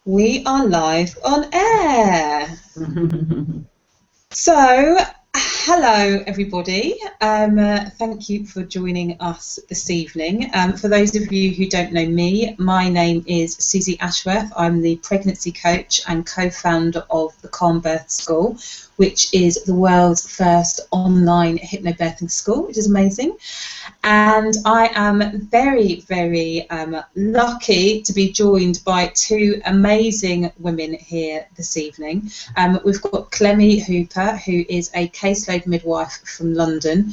We are live on air. So, hello everybody. Thank you for joining us this evening. For those of you who don't know me, my name is Susie Ashworth. I'm the pregnancy coach and co-founder of the Homebirth School, which is the world's first online hypnobirthing school, which is amazing. And I am very, very lucky to be joined by two amazing women here this evening. We've got Clemmie Hooper, who is a caseload midwife from London.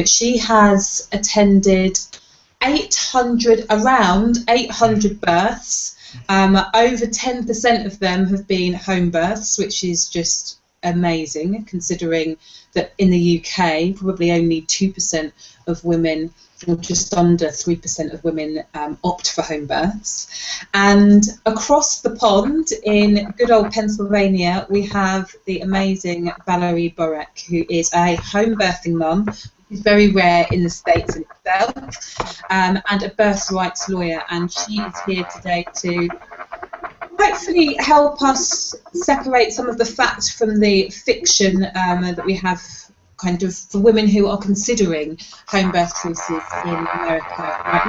She has attended around 800 births. Over 10% of them have been home births, which is just amazing, considering that in the UK probably only 2% of women, or just under 3% of women, opt for home births. And across the pond in good old Pennsylvania, we have the amazing Valerie Boreks, who is a home birthing mum, which is very rare in the States in itself, and a birth rights lawyer. And she is here today to hopefully help us separate some of the facts from the fiction that we have kind of for women who are considering home birth choices in America right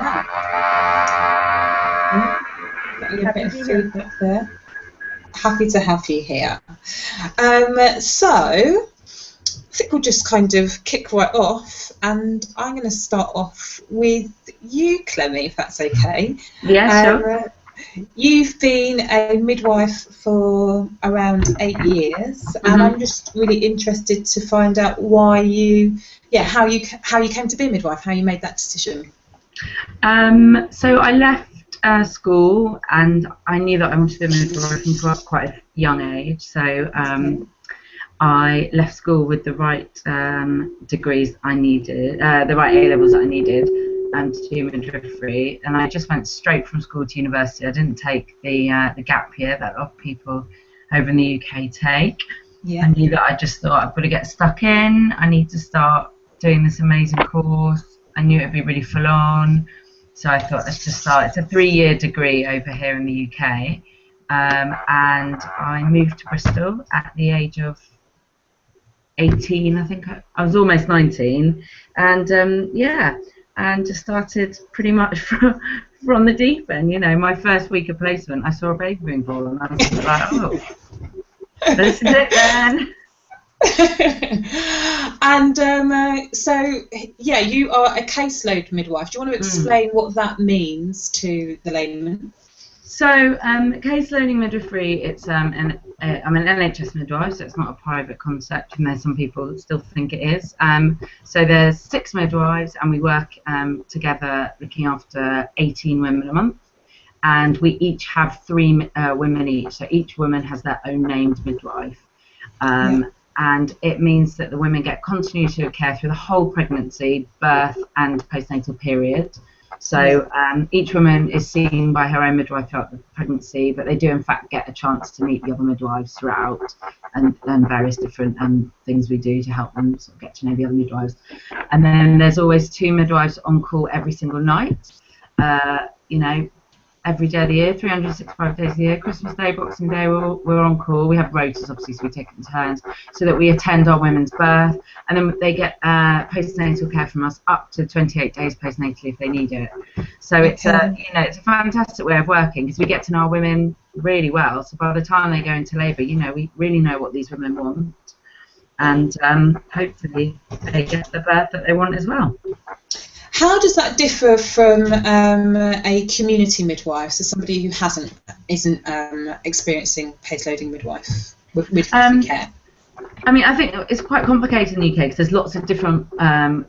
now. Getting a bit of feedback there. Happy to have you here. So I think we'll just kind of kick right off, and I'm going to start off with you, Clemmie, if that's okay. Yeah, sure. You've been a midwife for around 8 years, and I'm just really interested to find out why how you came to be a midwife, how you made that decision. So I left school, and I knew that I wanted to be a midwife from quite a young age. So I left school with the right degrees I needed, the right A-levels that I needed, to do midwifery, and I just went straight from school to university. I didn't take the gap year that a lot of people over in the UK take. Yeah. I knew that I just thought I've got to get stuck in. I need to start doing this amazing course. I knew it'd be really full on, so I thought let's just start. It's a 3-year degree over here in the UK, and I moved to Bristol at the age of 18. I think I was almost 19, and and just started pretty much from the deep end. You know, my first week of placement, I saw a baby being born, and I was like, oh, this is it then. And so, yeah, you are a caseload midwife. Do you want to explain what that means to the layman? So, caseloading midwifery, it's I'm an NHS midwife, so it's not a private concept, and there's some people that still think it is. So there's 6 midwives, and we work together looking after 18 women a month, and we each have 3 women each, so each woman has their own named midwife. And it means that the women get continuity of care through the whole pregnancy, birth, and postnatal period. So each woman is seen by her own midwife throughout the pregnancy, but they do in fact get a chance to meet the other midwives throughout, and various different things we do to help them sort of get to know the other midwives. And then there's always 2 midwives on call every single night, you know, every day of the year, 365 days a year. Christmas Day, Boxing Day, we're on call. We have rotas, obviously, so we take it in turns, so that we attend our women's birth, and then they get postnatal care from us up to 28 days postnatally if they need it. So it's it's a fantastic way of working, because we get to know our women really well. So by the time they go into labour, you know, we really know what these women want, and hopefully they get the birth that they want as well. How does that differ from a community midwife, so somebody who isn't experiencing caseloading midwifery care? I mean, I think it's quite complicated in the UK because there's lots of different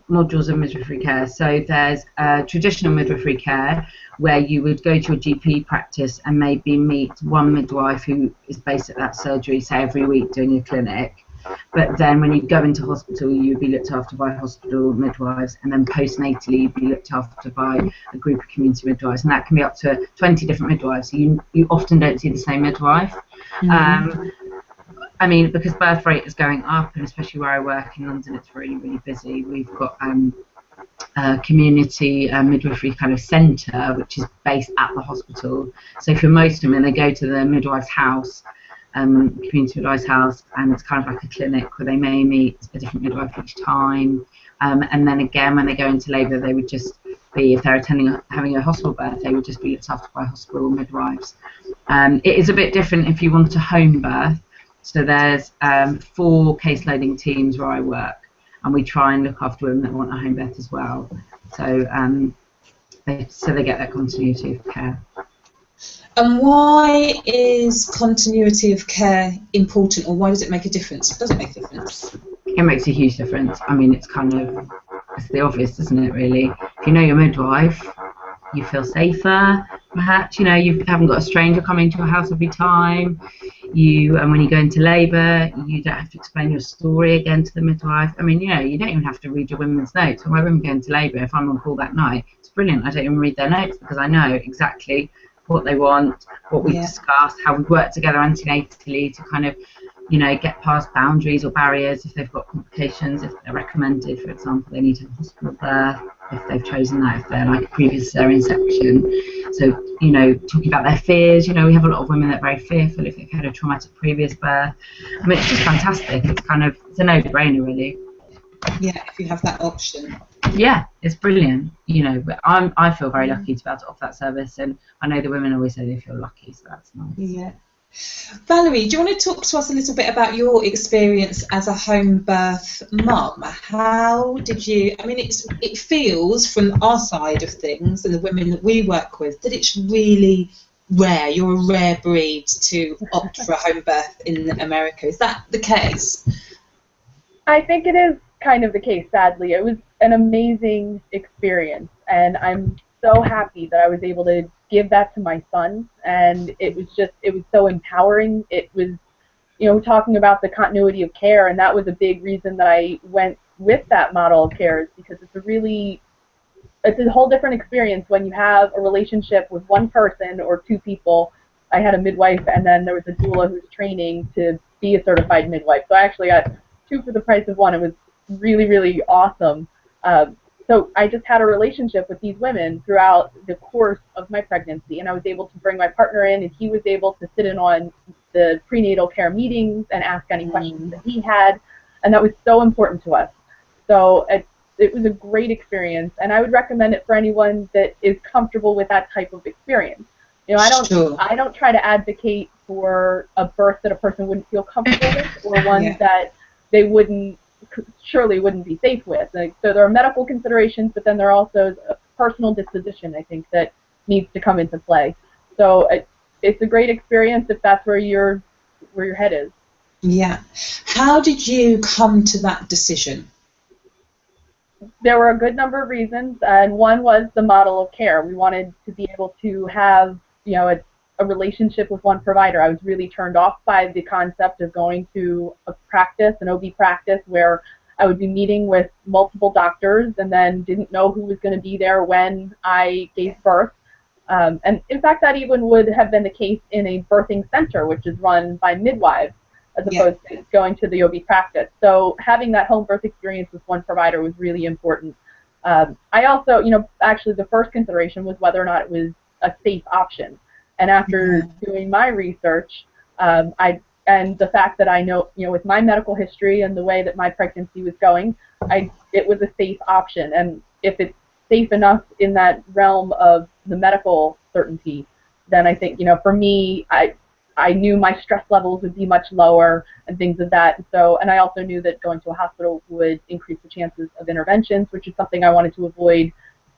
modules of midwifery care. So there's traditional midwifery care, where you would go to a GP practice and maybe meet one midwife who is based at that surgery, say every week doing a clinic. But then when you go into hospital, you'd be looked after by hospital midwives, and then postnatally you'd be looked after by a group of community midwives, and that can be up to 20 different midwives. So you often don't see the same midwife. I mean, because birth rate is going up, and especially where I work in London, it's really, really busy. We've got community midwifery kind of centre, which is based at the hospital. So for most of them, they go to the midwife's house, community midwife's house, and it's kind of like a clinic where they may meet a different midwife each time. And then again, when they go into labour, they would just be, if they're having a hospital birth, they would just be looked after by hospital midwives. It is a bit different if you want a home birth. So there's 4 case loading teams where I work, and we try and look after women that want a home birth as well. So they get that continuity of care. And why is continuity of care important, or why does it make a difference? It doesn't make a difference. It makes a huge difference. I mean, it's the obvious, isn't it, really? If you know your midwife, you feel safer, perhaps. You know, you haven't got a stranger coming to your house every time. And when you go into labour, you don't have to explain your story again to the midwife. I mean, you know, you don't even have to read your women's notes. When my women go into labour, if I'm on call that night, it's brilliant. I don't even read their notes because I know exactly what they want, what we discussed, how we work together antenatally to kind of, you know, get past boundaries or barriers if they've got complications, if they're recommended, for example, they need to have a hospital birth, if they've cesarean, if they're like a previous cesarean section. So, you know, talking about their fears, you know, we have a lot of women that are very fearful if they've had a traumatic previous birth. I mean, it's just fantastic. It's a no-brainer, really. Yeah, if you have that option. Yeah, it's brilliant. You know, but I feel very lucky to be able to offer that service, and I know the women always say they feel lucky, so that's nice. Yeah. Valerie, do you want to talk to us a little bit about your experience as a home birth mum? How did you, I mean, it feels from our side of things and the women that we work with that it's really rare. You're a rare breed to opt for a home birth in America. Is that the case? I think it is kind of the case, sadly. It was an amazing experience, and I'm so happy that I was able to give that to my son, and it was so empowering. It was, you know, talking about the continuity of care, and that was a big reason that I went with that model of care, is because it's a whole different experience when you have a relationship with one person or 2 people. I had a midwife, and then there was a doula who's training to be a certified midwife, so I actually got 2 for the price of 1. It was really, really awesome. So I just had a relationship with these women throughout the course of my pregnancy, and I was able to bring my partner in, and he was able to sit in on the prenatal care meetings and ask any questions that he had, and that was so important to us. So it was a great experience, and I would recommend it for anyone that is comfortable with that type of experience. You know, I don't try to advocate for a birth that a person wouldn't feel comfortable with, or one that they surely wouldn't be safe with. So there are medical considerations, but then there are also a personal disposition, I think, that needs to come into play. So it's a great experience if that's where your head is. Yeah. How did you come to that decision? There were a good number of reasons, and one was the model of care. We wanted to be able to have, you know, a relationship with one provider. I was really turned off by the concept of going to a practice, an OB practice, where I would be meeting with multiple doctors and then didn't know who was going to be there when I gave birth. And in fact, that even would have been the case in a birthing center, which is run by midwives, as opposed to going to the OB practice. So having that home birth experience with one provider was really important. I also, you know, actually the first consideration was whether or not it was a safe option. And after doing my research, and the fact that I know, you know, with my medical history and the way that my pregnancy was going, it was a safe option. And if it's safe enough in that realm of the medical certainty, then I think, you know, for me, I knew my stress levels would be much lower and things of that. So, and I also knew that going to a hospital would increase the chances of interventions, which is something I wanted to avoid.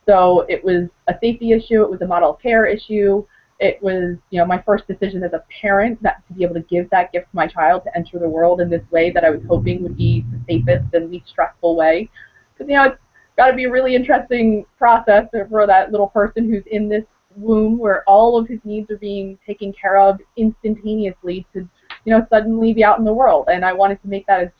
So it was a safety issue. It was a model of care issue. It was, you know, my first decision as a parent to be able to give that gift to my child to enter the world in this way that I was hoping would be the safest and least stressful way. Because, you know, it's got to be a really interesting process for that little person who's in this womb where all of his needs are being taken care of instantaneously to, you know, suddenly be out in the world. And I wanted to make that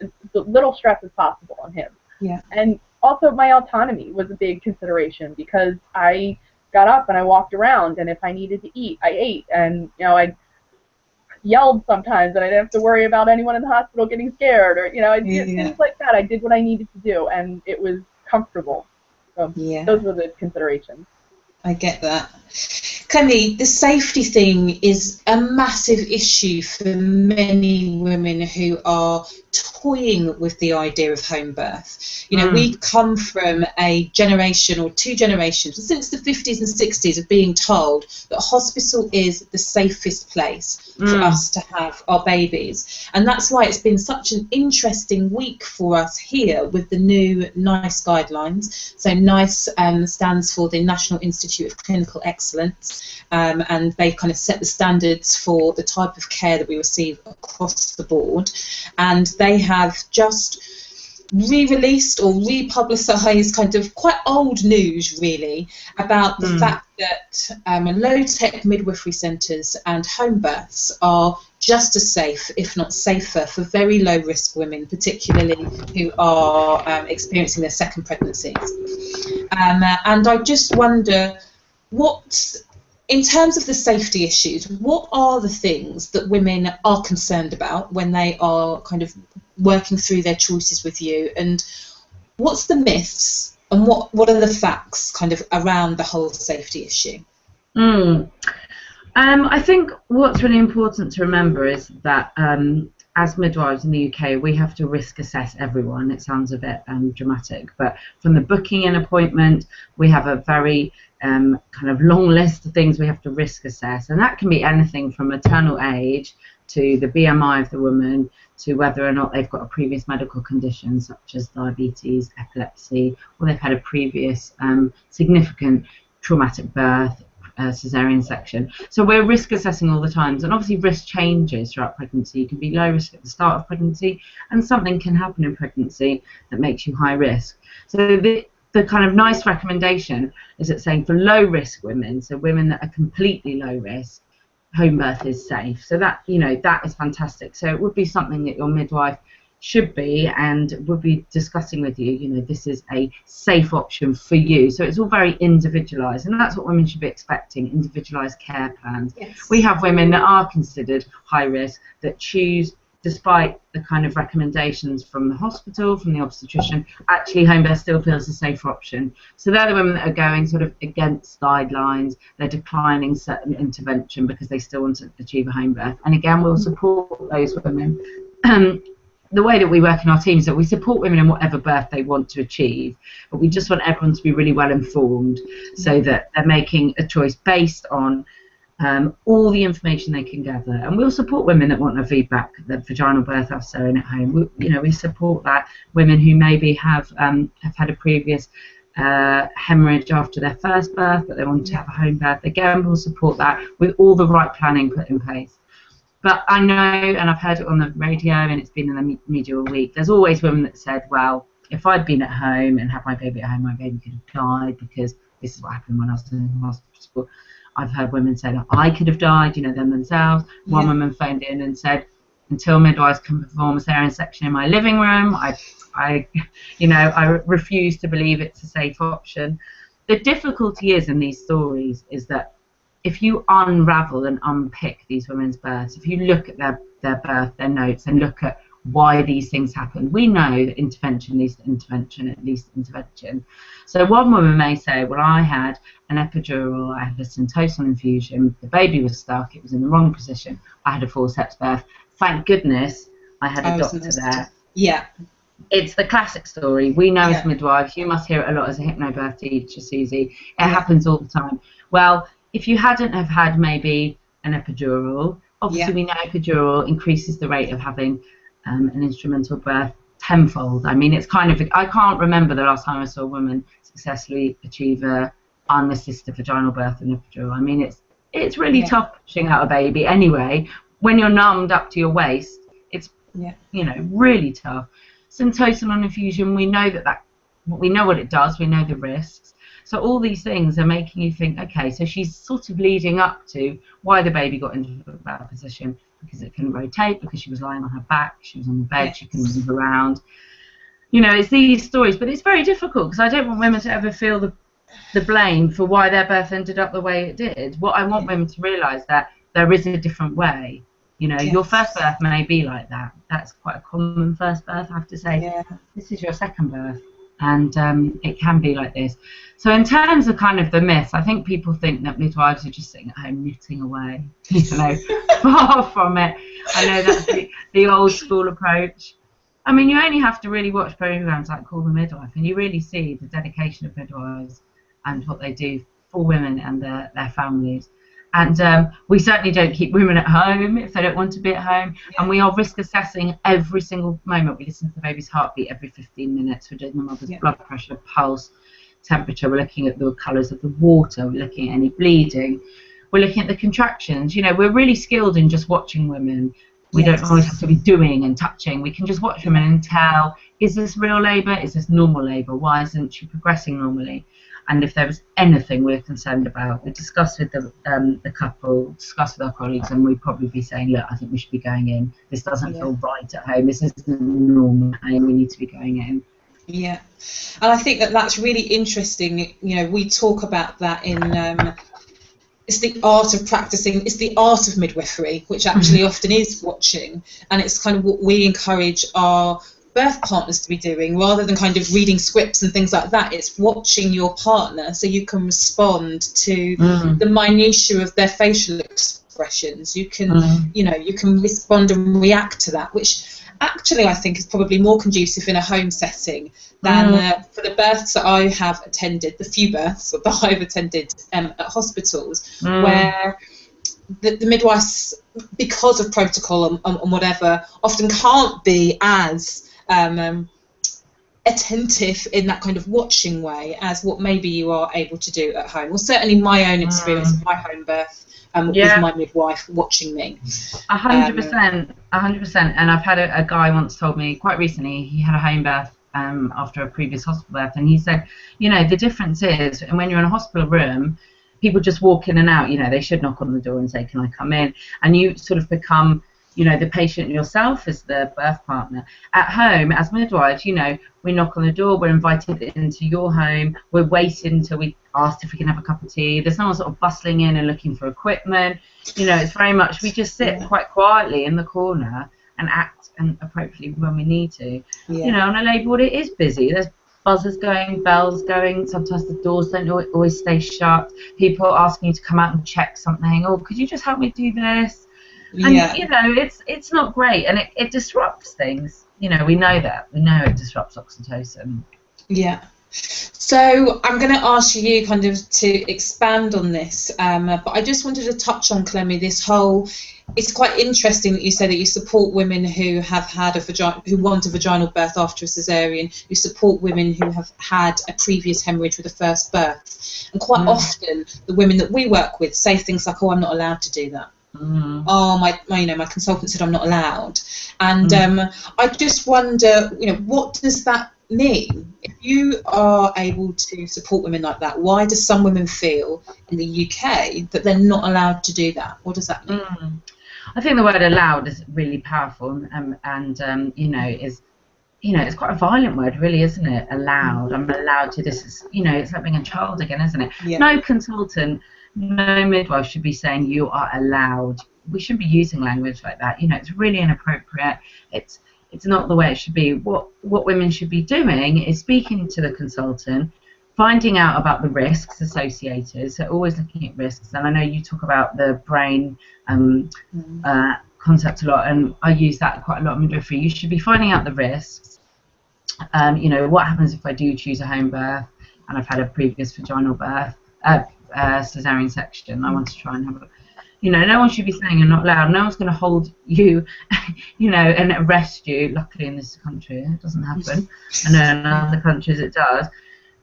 as little stress as possible on him. Yeah. And also my autonomy was a big consideration, because I got up and I walked around, and if I needed to eat, I ate, and, you know, I yelled sometimes, and I didn't have to worry about anyone in the hospital getting scared, or, you know, I did things like that. I did what I needed to do, and it was comfortable. So Yeah. those were the considerations. I get that. Clemmie, the safety thing is a massive issue for many women who are toying with the idea of home birth. You know, we come from a generation or two generations since the 50s and 60s of being told that hospital is the safest place for us to have our babies. And that's why it's been such an interesting week for us here with the new NICE guidelines. So NICE stands for the National Institute of Clinical Excellence. And they kind of set the standards for the type of care that we receive across the board. And they have just re-released or republicised kind of quite old news, really, about the fact that low-tech midwifery centres and home births are just as safe, if not safer, for very low-risk women, particularly who are experiencing their second pregnancies. And I just wonder, in terms of the safety issues, what are the things that women are concerned about when they are kind of working through their choices with you, and what's the myths and what are the facts kind of around the whole safety issue? I think what's really important to remember is that as midwives in the UK, we have to risk assess everyone. It sounds a bit dramatic, but from the booking an appointment, we have a very kind of long list of things we have to risk assess, and that can be anything from maternal age to the BMI of the woman to whether or not they've got a previous medical condition such as diabetes, epilepsy, or they've had a previous significant traumatic birth, cesarean section. So we're risk assessing all the time, and obviously risk changes throughout pregnancy. You can be low risk at the start of pregnancy, and something can happen in pregnancy that makes you high risk. So the kind of nice recommendation is that saying for low risk women, so women that are completely low risk, home birth is safe. So that, you know, that is fantastic. So it would be something that your midwife should be and would be discussing with you, you know, this is a safe option for you. So it's all very individualised, and that's what women should be expecting, individualised care plans. Yes. We have women that are considered high risk that choose, despite the kind of recommendations from the hospital, from the obstetrician, actually home birth still feels a safer option. So they're the women that are going sort of against guidelines, they're declining certain intervention because they still want to achieve a home birth. And again, we'll support those women. The way that we work in our teams is that we support women in whatever birth they want to achieve, but we just want everyone to be really well informed so that they're making a choice based on all the information they can gather. And we'll support women that want a VBAC, the vaginal birth after cesarean at home. We support that. Women who maybe have had a previous hemorrhage after their first birth, but they want to have a home birth. Again, we'll support that with all the right planning put in place. But I know, and I've heard it on the radio, and it's been in the media all week, there's always women that said, well, if I'd been at home and had my baby at home, my baby could have died because this is what happened when I was in hospital. I've heard women say that I could have died, you know, them themselves. One woman phoned in and said, until midwives can perform a cesarean section in my living room, I refuse to believe it's a safe option. The difficulty is in these stories is that if you unravel and unpick these women's births, if you look at their birth, their notes, and look at why these things happen, we know that intervention leads to intervention, at least intervention. So one woman may say, well, I had an epidural, I had a syntocin infusion, the baby was stuck, it was in the wrong position, I had a forceps birth. Thank goodness I had a doctor there. Yeah. It's the classic story. We know as midwives, you must hear it a lot as a hypnobirth teacher, Susie. It happens all the time. Well, if you hadn't have had maybe an epidural, obviously we know epidural increases the rate of having an instrumental birth tenfold. I mean, it's kind of, I can't remember the last time I saw a woman successfully achieve a unassisted vaginal birth and epidural. I mean, it's really tough pushing out a baby anyway. When you're numbed up to your waist, it's you know, really tough. Syntocin on infusion, we know we know what it does, we know the risks. So all these things are making you think, okay, so she's sort of leading up to why the baby got into a bad position, because it couldn't rotate, because she was lying on her back, she was on the bed, she couldn't move around. You know, it's these stories, but it's very difficult because I don't want women to ever feel the blame for why their birth ended up the way it did. What I want women to realise that there is a different way. You know, your first birth may be like that. That's quite a common first birth, I have to say. This is your second birth. and it can be like this. So in terms of kind of the myths, I think people think that midwives are just sitting at home knitting away, you know, far from it. I know that's the old school approach. I mean, you only have to really watch programs like Call the Midwife, and you really see the dedication of midwives and what they do for women and their families. And we certainly don't keep women at home if they don't want to be at home. And we are risk assessing every single moment. We listen to the baby's heartbeat every 15 minutes. We're doing the mother's blood pressure, pulse, temperature. We're looking at the colours of the water. We're looking at any bleeding. We're looking at the contractions. You know, we're really skilled in just watching women. We don't always have to be doing and touching. We can just watch women and tell, is this real labour? Is this normal labour? Why isn't she progressing normally? And if there was anything we're concerned about, we discuss with the couple, discuss with our colleagues, and we'd probably be saying, look, I think we should be going in. This doesn't feel right at home. This isn't normal at home. We need to be going in. Yeah, and I think that that's really interesting. You know, we talk about that in it's the art of practicing. It's the art of midwifery, which actually often is watching, and it's kind of what we encourage our birth partners to be doing, rather than kind of reading scripts and things like that. It's watching your partner so you can respond to the minutiae of their facial expressions. You can, you know, you can respond and react to that, which actually I think is probably more conducive in a home setting than for the births that I have attended, the few births that I've attended at hospitals, where the midwives, because of protocol and whatever, often can't be as attentive in that kind of watching way as what maybe you are able to do at home. Well, certainly my own experience of my home birth with my midwife watching me. 100%, 100%. And I've had a guy once told me quite recently, he had a home birth after a previous hospital birth, and he said, you know, the difference is, and when you're in a hospital room, people just walk in and out. You know, they should knock on the door and say, can I come in? And you sort of become, you know, the patient yourself as the birth partner. At home, as midwives, you know, we knock on the door, we're invited into your home, we're waiting until we asked if we can have a cup of tea. There's no one sort of bustling in and looking for equipment. You know, it's very much, we just sit quite quietly in the corner and act and appropriately when we need to. You know, on a labour ward, it is busy. There's buzzers going, bells going, sometimes the doors don't always stay shut. People are asking you to come out and check something. Oh, could you just help me do this? And, you know, it's not great, and it disrupts things. You know, we know that. We know it disrupts oxytocin. Yeah. So I'm going to ask you kind of to expand on this, but I just wanted to touch on, Clemmie, this whole, it's quite interesting that you say that you support women who have had who want a vaginal birth after a cesarean, you support women who have had a previous hemorrhage with a first birth. And quite often the women that we work with say things like, oh, I'm not allowed to do that. Oh, my consultant said I'm not allowed, and I just wonder, you know, what does that mean? If you are able to support women like that, why do some women feel in the UK that they're not allowed to do that? What does that mean? I think the word allowed is really powerful, and you know, is, you know, it's quite a violent word, really, isn't it? Allowed. I'm allowed to. This is, you know, it's like being a child again, isn't it? No consultant, no midwife should be saying you are allowed. We shouldn't be using language like that. You know, it's really inappropriate. It's not the way it should be. What women should be doing is speaking to the consultant, finding out about the risks associated. So always looking at risks. And I know you talk about the brain concept a lot, and I use that quite a lot in midwifery. You should be finding out the risks. You know, what happens if I do choose a home birth and I've had a previous vaginal birth, cesarean section? I want to try and have a, you know, no one should be saying you're not allowed. No one's going to hold you, you know, and arrest you. Luckily in this country it doesn't happen. I know in other countries it does.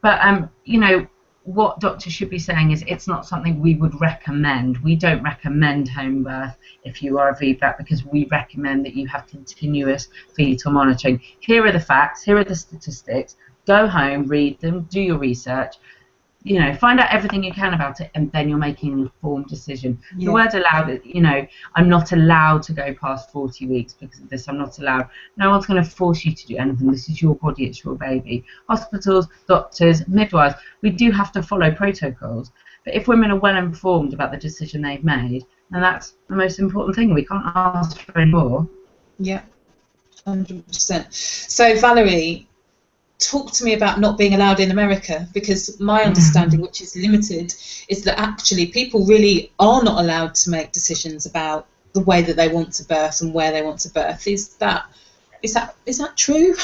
But you know, what doctors should be saying is it's not something we would recommend. We don't recommend home birth if you are a VBAC, because we recommend that you have continuous fetal monitoring. Here are the facts, here are the statistics. Go home, read them, do your research. You know, find out everything you can about it, and then you're making an informed decision. The word allowed, you know, I'm not allowed to go past 40 weeks because of this. I'm not allowed. No one's going to force you to do anything. This is your body, it's your baby. Hospitals, doctors, midwives, we do have to follow protocols. But if women are well informed about the decision they've made, then that's the most important thing. We can't ask for any more. Yeah, 100%. So, Valerie, talk to me about not being allowed in America, because my understanding, which is limited, is that actually people really are not allowed to make decisions about the way that they want to birth and where they want to birth. Is that true?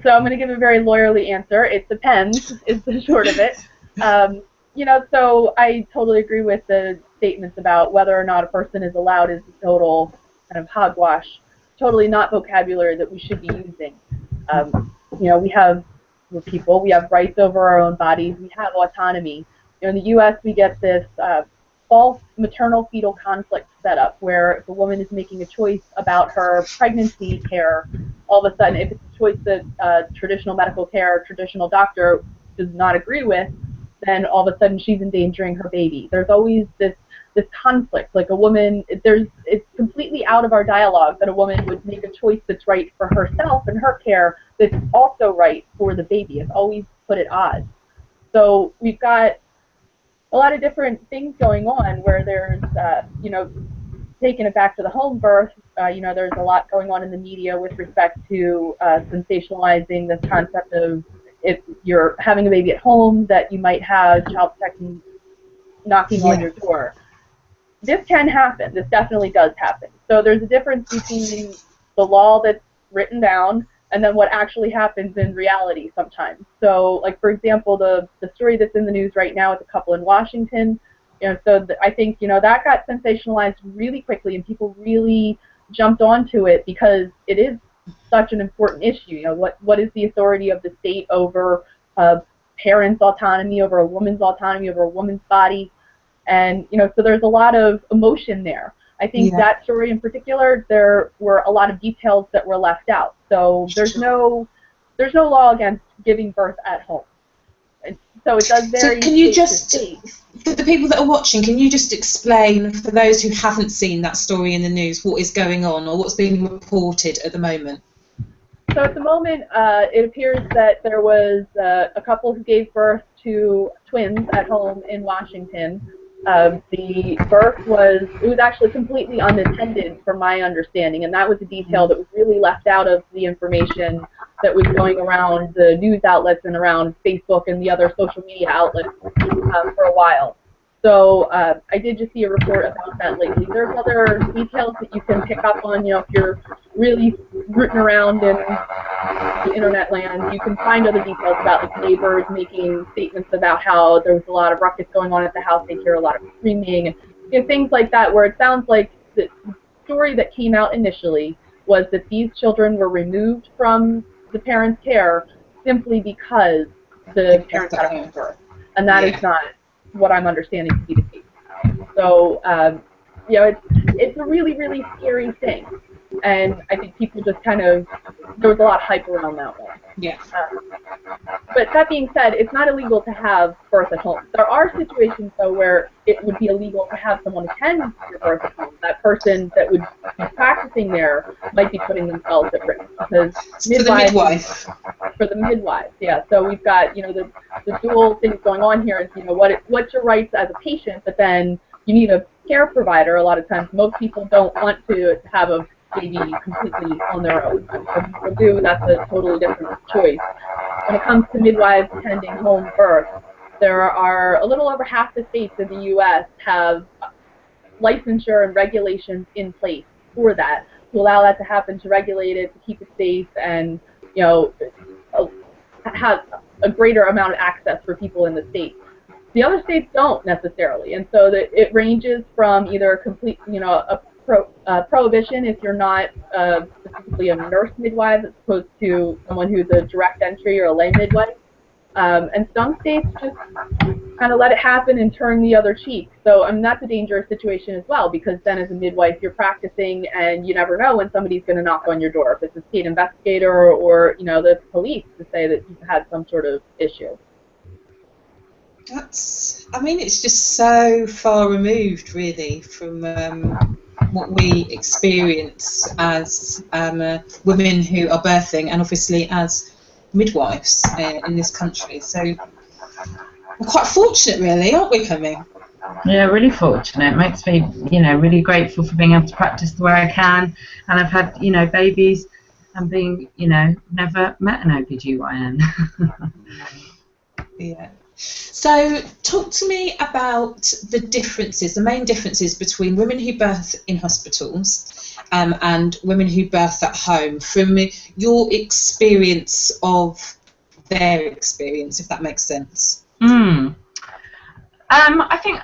So I'm going to give a very lawyerly answer. It depends, is the short of it. So I totally agree with the statements about whether or not a person is allowed is total kind of hogwash, totally not vocabulary that we should be using. We have rights over our own bodies. We have autonomy. In the U.S., we get this false maternal-fetal conflict set up where if a woman is making a choice about her pregnancy care, all of a sudden, if it's a choice that traditional medical care, traditional doctor does not agree with, then all of a sudden she's endangering her baby. There's always this conflict. Like a woman, it's completely out of our dialogue that a woman would make a choice that's right for herself and her care that's also right for the baby. It's always put at odds. So we've got a lot of different things going on where there's, taking it back to the home birth, there's a lot going on in the media with respect to sensationalizing this concept of if you're having a baby at home that you might have child protection knocking on your door. This can happen. This definitely does happen. So there's a difference between the law that's written down and then what actually happens in reality sometimes. So, like, for example, the story that's in the news right now with a couple in Washington, I think, that got sensationalized really quickly and people really jumped onto it because it is such an important issue. What is the authority of the state over a parent's autonomy, over a woman's autonomy, over a woman's body? And, so there's a lot of emotion there. I think that story in particular, there were a lot of details that were left out. So there's no law against giving birth at home. And so it does vary. So can you just, for the people that are watching, can you just explain, for those who haven't seen that story in the news, what is going on or what's being reported at the moment? So at the moment, it appears that there was a couple who gave birth to twins at home in Washington. The birth was actually completely unattended from my understanding, and that was a detail that was really left out of the information that was going around the news outlets and around Facebook and the other social media outlets for a while. So I did just see a report about that lately. There's other details that you can pick up on, if you're really rooting around in the internet land, you can find other details about like neighbors making statements about how there was a lot of ruckus going on at the house. They hear a lot of screaming and things like that, where it sounds like the story that came out initially was that these children were removed from the parents' care simply because the parents had a home birth, and that is not what I'm understanding to be the case. So, it's a really, really scary thing. And I think people just there was a lot of hype around that one. Yeah. But that being said, it's not illegal to have birth at home. There are situations, though, where it would be illegal to have someone attend your birth at home. That person that would be practicing there might be putting themselves at risk. Because for the midwife, yeah. So we've got, the dual things going on here is, what's your rights as a patient, but then you need a care provider. A lot of times, most people don't want to have a baby completely on their own. Some people do, that's a totally different choice. When it comes to midwives attending home birth, there are a little over half the states in the U.S. have licensure and regulations in place for that, to allow that to happen, to regulate it, to keep it safe, and have a greater amount of access for people in the state. The other states don't necessarily, and so it ranges from either a complete, a prohibition if you're not specifically a nurse midwife as opposed to someone who's a direct entry or a lay midwife. And some states just kind of let it happen and turn the other cheek. So that's a dangerous situation as well, because then as a midwife you're practicing and you never know when somebody's going to knock on your door, if it's a state investigator or the police, to say that you've had some sort of issue. It's just so far removed, really, from what we experience as women who are birthing, and obviously as midwives in this country. So we're quite fortunate, really, aren't we, Clemmie? Yeah, really fortunate. It makes me, really grateful for being able to practice the way I can. And I've had, babies and being, you know, never met an OBGYN. Yeah. So talk to me about the differences, the main differences between women who birth in hospitals and women who birth at home, from your experience of their experience, if that makes sense. I think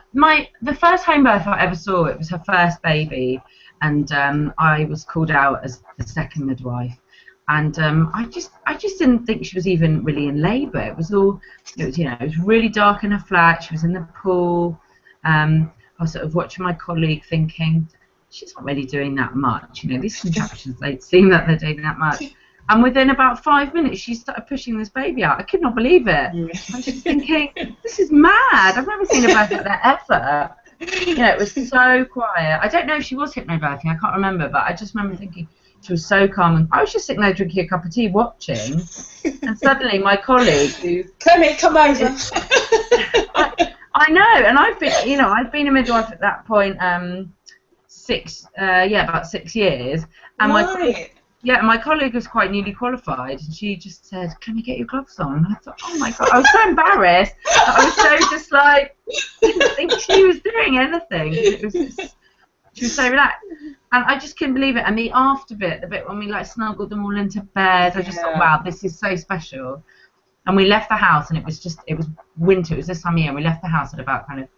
the first home birth I ever saw, it was her first baby, and I was called out as the second midwife, and I just didn't think she was even really in labour. It was you know, it was really dark in her flat. She was in the pool. I was sort of watching my colleague, thinking she's not really doing that much. You know, these contractions don't seem that they're doing that much. And within about 5 minutes, she started pushing this baby out. I could not believe it. I was just thinking, this is mad. I've never seen a birth like that ever. You know, it was so quiet. I don't know if she was hypnobirthing. I can't remember, but I just remember thinking she was so calm. And I was just sitting there drinking a cup of tea, watching, and suddenly my colleague, who Clemmie, come over. I know, and I've been a midwife at that point, about 6 years, and my colleague was quite newly qualified, and she just said, "Can you get your gloves on?" And I thought, oh my God, I was so embarrassed. I was so just like, didn't think she was doing anything. She was so relaxed, and I just couldn't believe it. And the after bit, the bit when we like snuggled them all into bed, I just thought, wow, this is so special. And we left the house, and it was winter. It was this time of year, and we left the house at about kind of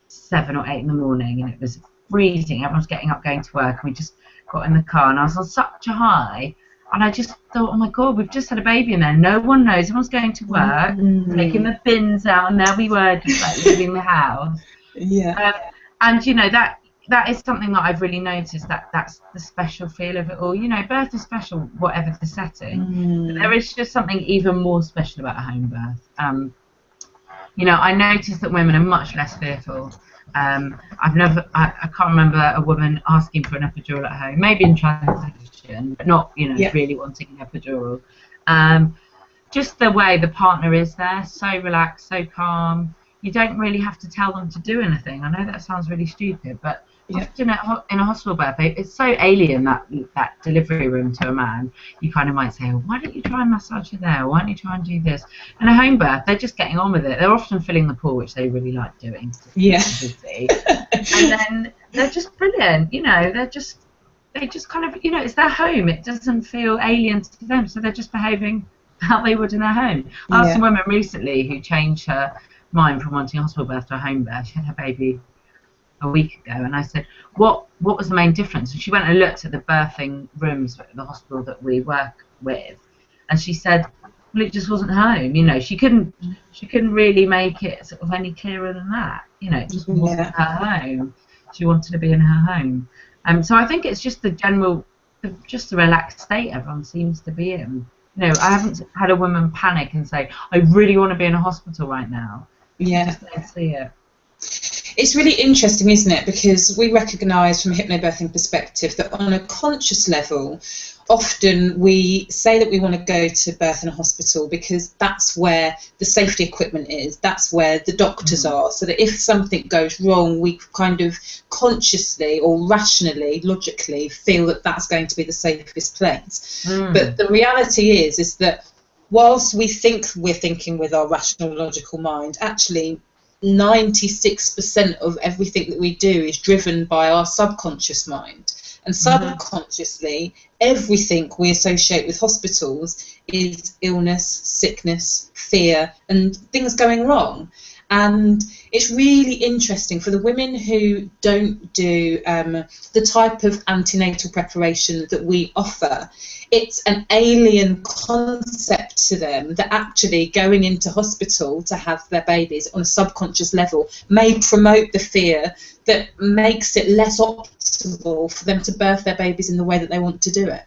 7 or 8 in the morning, and it was freezing. Everyone was getting up, going to work, and we just got in the car, and I was on such a high, and I just thought, oh my God, we've just had a baby in there. No one knows. Everyone's going to work, taking the bins out, and there we were, just like leaving the house. Yeah. And you know, that is something that I've really noticed. That's the special feel of it all. You know, birth is special, whatever the setting. But there is just something even more special about a home birth. You know, I noticed that women are much less fearful. I can't remember a woman asking for an epidural at home, maybe in transition, but not, you know, really wanting an epidural. Just the way the partner is there, so relaxed, so calm. You don't really have to tell them to do anything. I know that sounds really stupid, but often in a hospital birth, it's so alien, that delivery room to a man. You kind of might say, oh, why don't you try and massage her there? Why don't you try and do this? In a home birth, they're just getting on with it. They're often filling the pool, which they really like doing. Yeah. And then they're just brilliant. You know, they just kind of, you know, it's their home. It doesn't feel alien to them, so they're just behaving how they would in their home. I asked a woman recently who changed her mind from wanting a hospital birth to a home birth. She had her baby a week ago, and I said, what was the main difference? And she went and looked at the birthing rooms at the hospital that we work with, and she said, well, it just wasn't home. You know, she couldn't really make it sort of any clearer than that. You know, it just wasn't her home. She wanted to be in her home. So I think it's just the relaxed state everyone seems to be in. You know, I haven't had a woman panic and say, I really want to be in a hospital right now. Yeah. I just don't see it. It's really interesting, isn't it? Because we recognise from a hypnobirthing perspective that on a conscious level, often we say that we want to go to birth in a hospital because that's where the safety equipment is, that's where the doctors are, so that if something goes wrong, we kind of consciously or rationally, logically feel that that's going to be the safest place. But the reality is that whilst we think we're thinking with our rational, logical mind, actually 96% of everything that we do is driven by our subconscious mind. And subconsciously, everything we associate with hospitals is illness, sickness, fear, and things going wrong. And it's really interesting for the women who don't do the type of antenatal preparation that we offer. It's an alien concept to them that actually going into hospital to have their babies on a subconscious level may promote the fear that makes it less optimal for them to birth their babies in the way that they want to do it.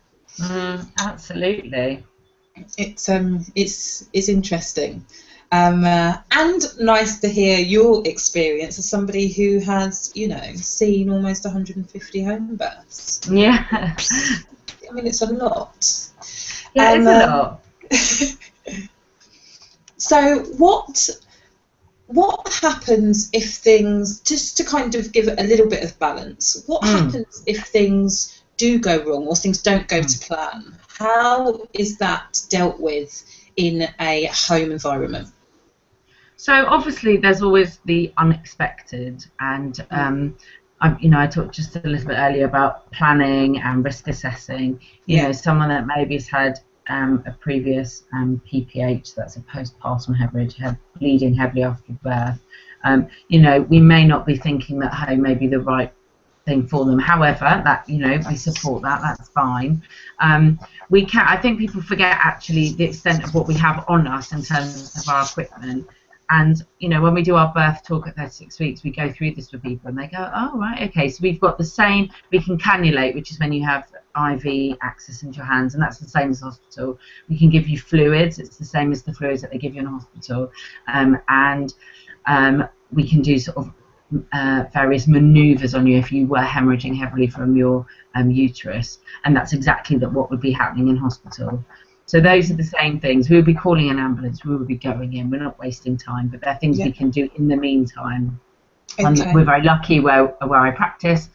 Absolutely. It's interesting. And nice to hear your experience as somebody who has, you know, seen almost 150 home births. Yeah. I mean, it's a lot. Yeah, it's a lot. So what happens if things, just to kind of give it a little bit of balance, what happens if things do go wrong or things don't go to plan, how is that dealt with in a home environment? So obviously there's always the unexpected, and I talked just a little bit earlier about planning and risk assessing. You know, someone that maybe has had a previous PPH, that's a postpartum hemorrhage, bleeding heavily after birth. You know, we may not be thinking that home may be the right thing for them. However, that, you know, we support that. That's fine. I think people forget actually the extent of what we have on us in terms of our equipment. And, you know, when we do our birth talk at 36 weeks, we go through this with people and they go, oh, right, okay, so we've got the same, we can cannulate, which is when you have IV access into your hands, and that's the same as hospital. We can give you fluids, it's the same as the fluids that they give you in hospital. We can do sort of various manoeuvres on you if you were hemorrhaging heavily from your uterus, and that's exactly what would be happening in hospital. So those are the same things. We would be calling an ambulance, we would be going in, we're not wasting time, but there are things we can do in the meantime. Okay. We're very lucky where I practice,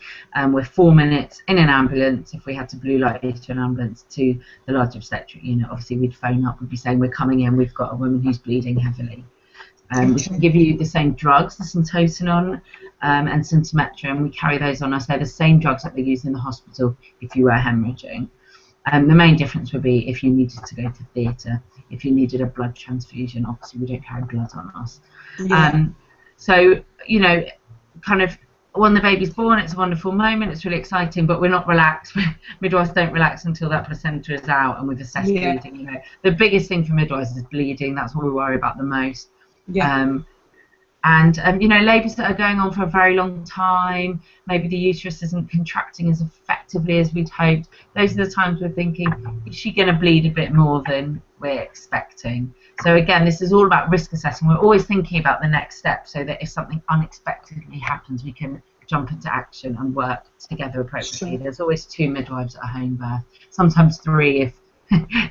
we're 4 minutes in an ambulance. If we had to blue light to an ambulance to the large obstetric unit, obviously we'd phone up, we'd be saying we're coming in, we've got a woman who's bleeding heavily. We can give you the same drugs, the Syntocinon and Syntometron, we carry those on us. They're the same drugs that they use in the hospital if you were hemorrhaging. The main difference would be if you needed to go to theatre, if you needed a blood transfusion. Obviously we don't carry blood on us. So, you know, kind of when the baby's born, it's a wonderful moment, it's really exciting, but we're not relaxed. Midwives don't relax until that placenta is out and we've assessed bleeding. You know, the biggest thing for midwives is bleeding. That's what we worry about the most. You know, labours that are going on for a very long time, maybe the uterus isn't contracting as effectively as we'd hoped. Those are the times we're thinking, is she going to bleed a bit more than we're expecting? So again, this is all about risk assessing. We're always thinking about the next step so that if something unexpectedly happens, we can jump into action and work together appropriately. There's always 2 midwives at a home birth, sometimes 3 if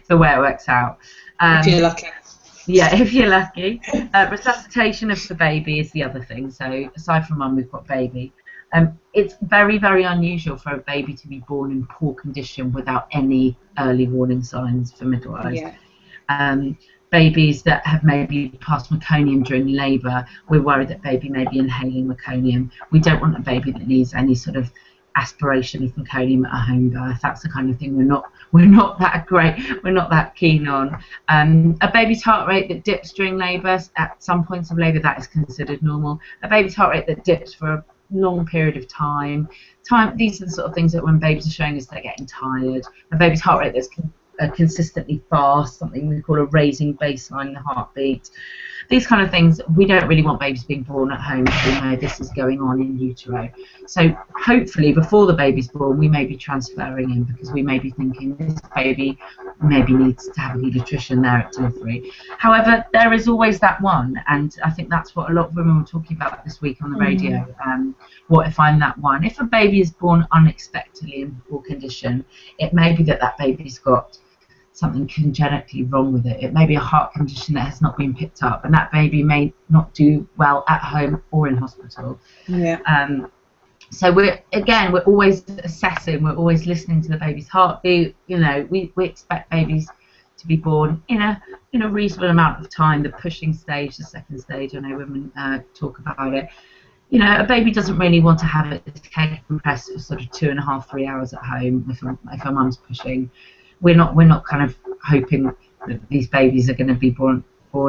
the way it works out. If you're lucky. Yeah, if you're lucky. Resuscitation of the baby is the other thing. So aside from mum, we've got baby. It's very, very unusual for a baby to be born in poor condition without any early warning signs for midwives. Babies that have maybe passed meconium during labour, we're worried that baby may be inhaling meconium. We don't want a baby that needs any sort of aspiration of meconium at a home birth. That's the kind of thing we're not that great, we're not that keen on. A baby's heart rate that dips during labour, at some points of labour, that is considered normal. A baby's heart rate that dips for a long period of time, these are the sort of things that when babies are showing us they're getting tired. A baby's heart rate that's consistently fast, something we call a raising baseline in the heartbeat. These kind of things, we don't really want babies being born at home if we know this is going on in utero. So hopefully before the baby's born, we may be transferring in because we may be thinking this baby maybe needs to have a paediatrician there at delivery. However, there is always that one, and I think that's what a lot of women were talking about this week on the radio. What if I'm that one? If a baby is born unexpectedly in poor condition, it may be that baby's got something congenitally wrong with it. It may be a heart condition that has not been picked up, and that baby may not do well at home or in hospital. So we're always assessing, we're always listening to the baby's heartbeat. You know, we expect babies to be born in a reasonable amount of time. The pushing stage, the second stage, I know women talk about it. You know, a baby doesn't really want to have it compressed for sort of 2.5, 3 hours at home if a mum's pushing. We're not kind of hoping that these babies are going to be born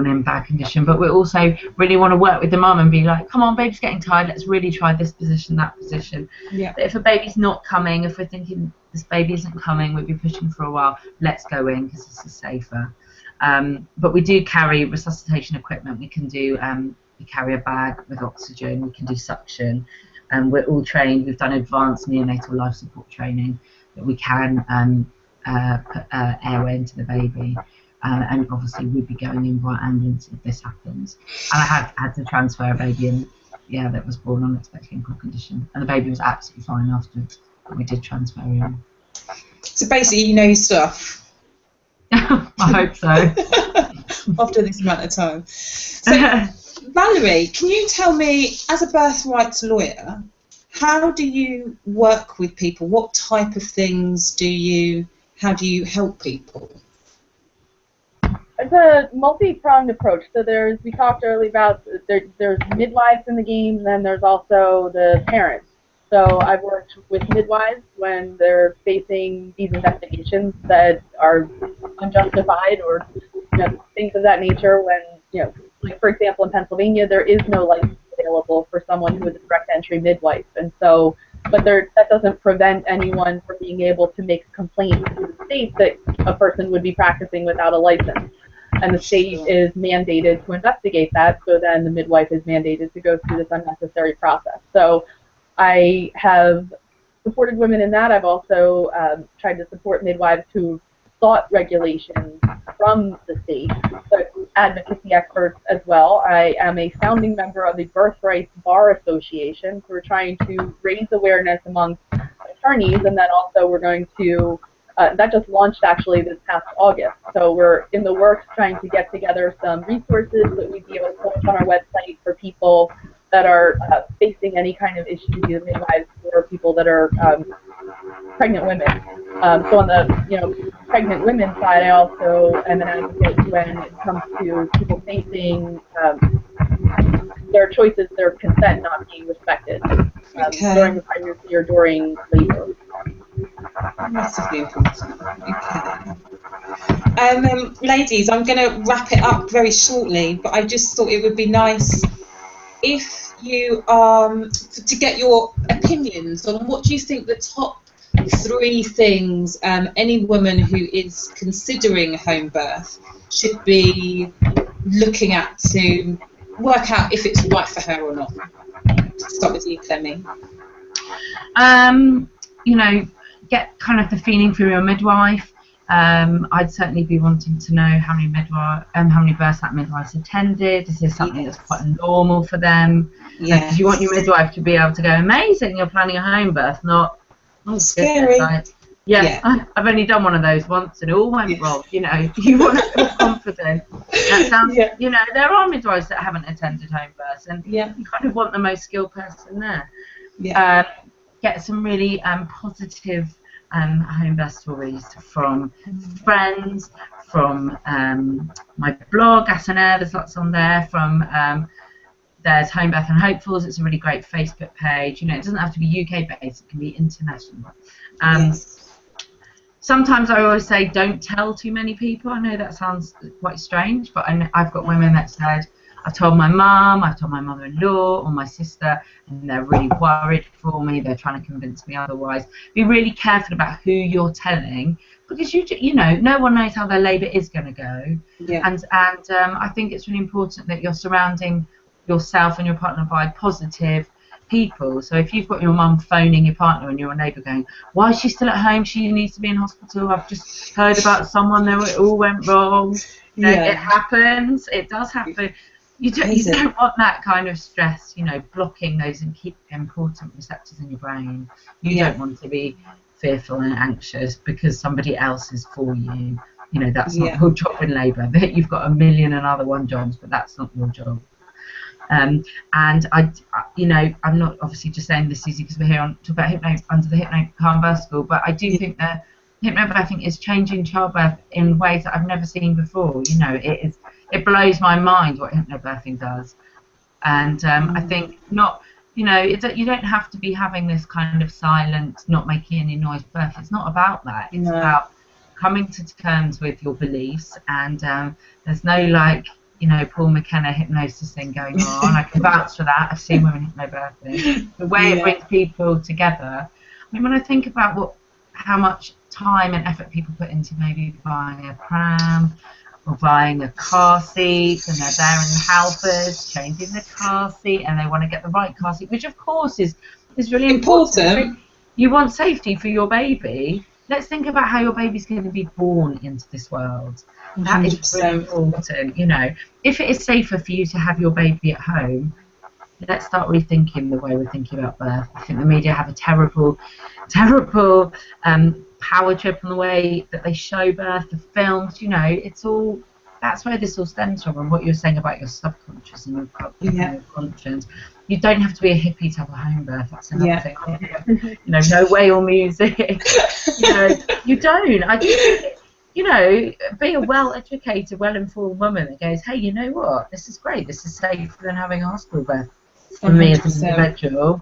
in bad condition, but we also really want to work with the mum and be like, come on, baby's getting tired, let's really try this position, that position. But if a baby's not coming, if we're thinking this baby isn't coming, we'll be pushing for a while, let's go in because this is safer. But we do carry resuscitation equipment. We can do we carry a bag with oxygen, we can do suction, and we're all trained. We've done advanced neonatal life support training that we can put airway into the baby, and obviously we'd be going in by ambulance if this happens. And I had to transfer a baby in, that was born unexpectedly in poor condition, and the baby was absolutely fine afterwards, but we did transfer in. So basically, you know your stuff. I hope so. After this amount of time. So, Valerie, can you tell me, as a birth rights lawyer, How do you work with people? What type of things how do you help people? It's a multi-pronged approach. So we talked earlier about there's midwives in the game, and then there's also the parents. So I've worked with midwives when they're facing these investigations that are unjustified, or things of that nature. When like for example, in Pennsylvania, there is no license available for someone who is a direct entry midwife, and so. But that doesn't prevent anyone from being able to make a complaint to the state that a person would be practicing without a license. And the state is mandated to investigate that, so then the midwife is mandated to go through this unnecessary process. So I have supported women in that. I've also tried to support midwives who sought regulations from the state, but advocacy experts as well. I am a founding member of the Birth Rights Bar Association, so we're trying to raise awareness amongst attorneys, and then also we're going to that just launched actually this past August. So we're in the works trying to get together some resources that we'd be able to post on our website for people that are facing any kind of issues, either midwives or people that are pregnant women. So on the pregnant women side, I also am an advocate when it comes to people facing their choices, their consent not being respected during the pregnancy or during labor. Massively important. Okay. Ladies, I'm going to wrap it up very shortly, but I just thought it would be nice if you to get your opinions on what do you think the top 3 things any woman who is considering home birth should be looking at to work out if it's right for her or not. Let's start with you, Clemmie. Get kind of the feeling from your midwife. I'd certainly be wanting to know how many births that midwife's attended. Is this something that's quite normal for them? Yeah. Because you want your midwife to be able to go, amazing, you're planning a home birth, not scary. I've only done one of those once and it all went wrong. You want to feel confident. That sounds. There are midwives that haven't attended home births, and you kind of want the most skilled person there. Get some really positive home birth stories from friends, from my blog, SNR, there's lots on there, from there's Home Birth and Hopefuls, it's a really great Facebook page. It doesn't have to be UK based, it can be international. Sometimes I always say don't tell too many people. I know that sounds quite strange, but I've got women that said, I've told my mum, I've told my mother-in-law or my sister, and they're really worried for me. They're trying to convince me otherwise. Be really careful about who you're telling, because no one knows how their labour is going to go. And I think it's really important that you're surrounding yourself and your partner by positive people. So if you've got your mum phoning your partner and your neighbour going, why is she still at home? She needs to be in hospital. I've just heard about someone there. It all went wrong. It happens. It does happen. You don't want that kind of stress, blocking those important receptors in your brain. You don't want to be fearful and anxious because somebody else is for you. That's not your job in labour. You've got a million and other one jobs, but that's not your job. And I'm not obviously just saying this easy because we're here on talk about under the Calm Birth School, but I do think that hypnobirthing is changing childbirth in ways that I've never seen before. It blows my mind what hypnobirthing does, and I think you don't have to be having this kind of silent, not making any noise birth. It's not about that. It's about coming to terms with your beliefs, and there's no Paul McKenna hypnosis thing going on. I can vouch for that. I've seen women hypnobirthing. The way it brings people together. When I think about how much time and effort people put into maybe buying a pram or buying a car seat, and they're there in the helpers changing the car seat, and they want to get the right car seat, which of course is really important. You want safety for your baby. Let's think about how your baby's going to be born into this world. That 100%. Is really important. If it is safer for you to have your baby at home, let's start rethinking the way we're thinking about birth. I think the media have a terrible power trip on the way that they show birth, the films. That's where this all stems from, and what you're saying about your subconscious and your conscience. you don't have to be a hippie to have a home birth. That's another thing. Yeah. You know, no whale music. You know, you don't. I just think, you know, be a well-educated, well-informed woman that goes, hey, you know what? This is great. This is safer than having a hospital birth for me as an individual.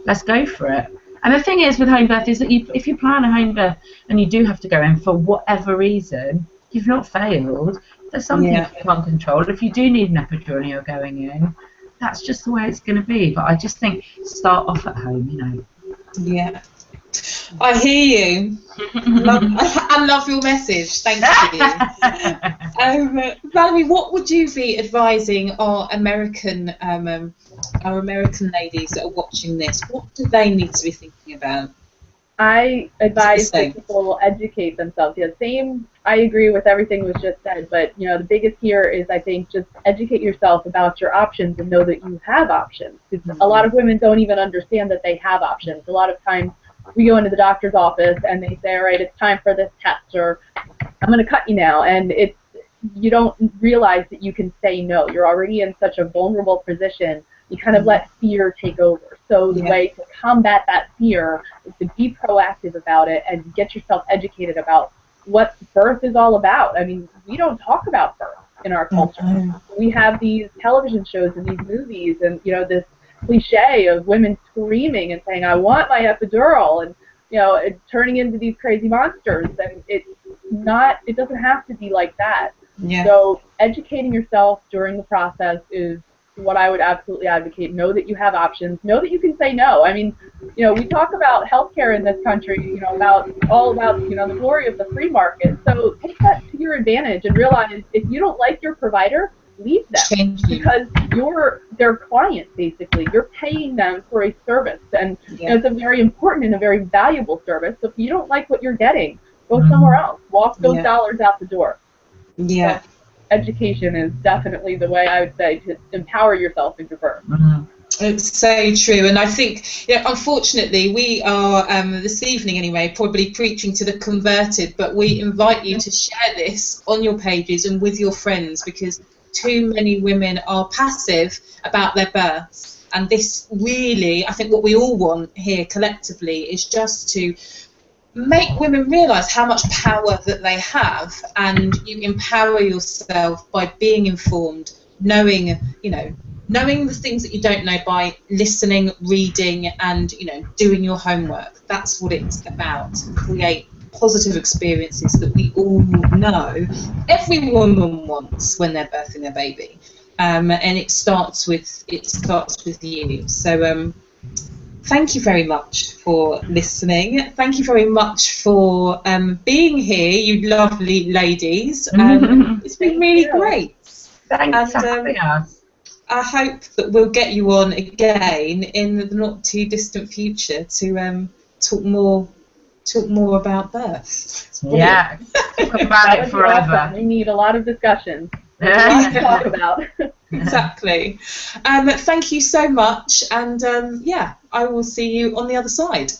Let's go for it. And the thing is with home birth is that if you plan a home birth and you do have to go in for whatever reason, you've not failed. There's something you can't control. If you do need an epidural and you're going in, that's just the way it's going to be. But I just think start off at home, you know. Yeah. I hear you. I love your message. Thank you. Valerie, what would you be advising our American ladies that are watching this? What do they need to be thinking about? I advise that people educate themselves. Yeah, I agree with everything that was just said, but you know, the biggest here is, I think, just educate yourself about your options and know that you have options. Because a lot of women don't even understand that they have options. A lot of times we go into the doctor's office and they say, all right, it's time for this test, or I'm going to cut you now, and you don't realize that you can say no. You're already in such a vulnerable position. You kind of let fear take over. So the way to combat that fear is to be proactive about it and get yourself educated about what birth is all about. I mean, we don't talk about birth in our culture. We have these television shows and these movies and, you know, this cliche of women screaming and saying, I want my epidural, and, you know, turning into these crazy monsters. And it doesn't have to be like that. Yeah. So educating yourself during the process is what I would absolutely advocate. Know that you have options. Know that you can say no. I mean, you know, we talk about healthcare in this country, you know, all about, you know, the glory of the free market. So take that to your advantage and realize if you don't like your provider, leave them, because you're their client, basically. You're paying them for a service, and you know, it's a very important and a very valuable service. So if you don't like what you're getting, go somewhere else. Walk those dollars out the door. Yeah. So, education is definitely the way I would say to empower yourself in your birth. It's so true, and I think, you know, unfortunately, we are this evening anyway, probably preaching to the converted. But we invite you to share this on your pages and with your friends, because too many women are passive about their births. And this really, I think, what we all want here collectively is just to make women realise how much power that they have, and you empower yourself by being informed, knowing the things that you don't know by listening, reading, and, you know, doing your homework. That's what it's about. Create positive experiences that we all know every woman wants when they're birthing their baby, and it starts with you. So thank you very much for listening. Thank you very much for being here, you lovely ladies. It's been really great. Thanks for having us. I hope that we'll get you on again in the not too distant future to talk more about birth. Yeah, talk about it forever. Awesome. We need a lot of discussion. There's a lot to talk about. Exactly. Thank you so much, and yeah, I will see you on the other side.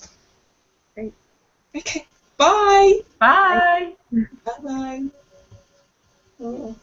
Great. Okay. Bye. Bye. Bye. Bye.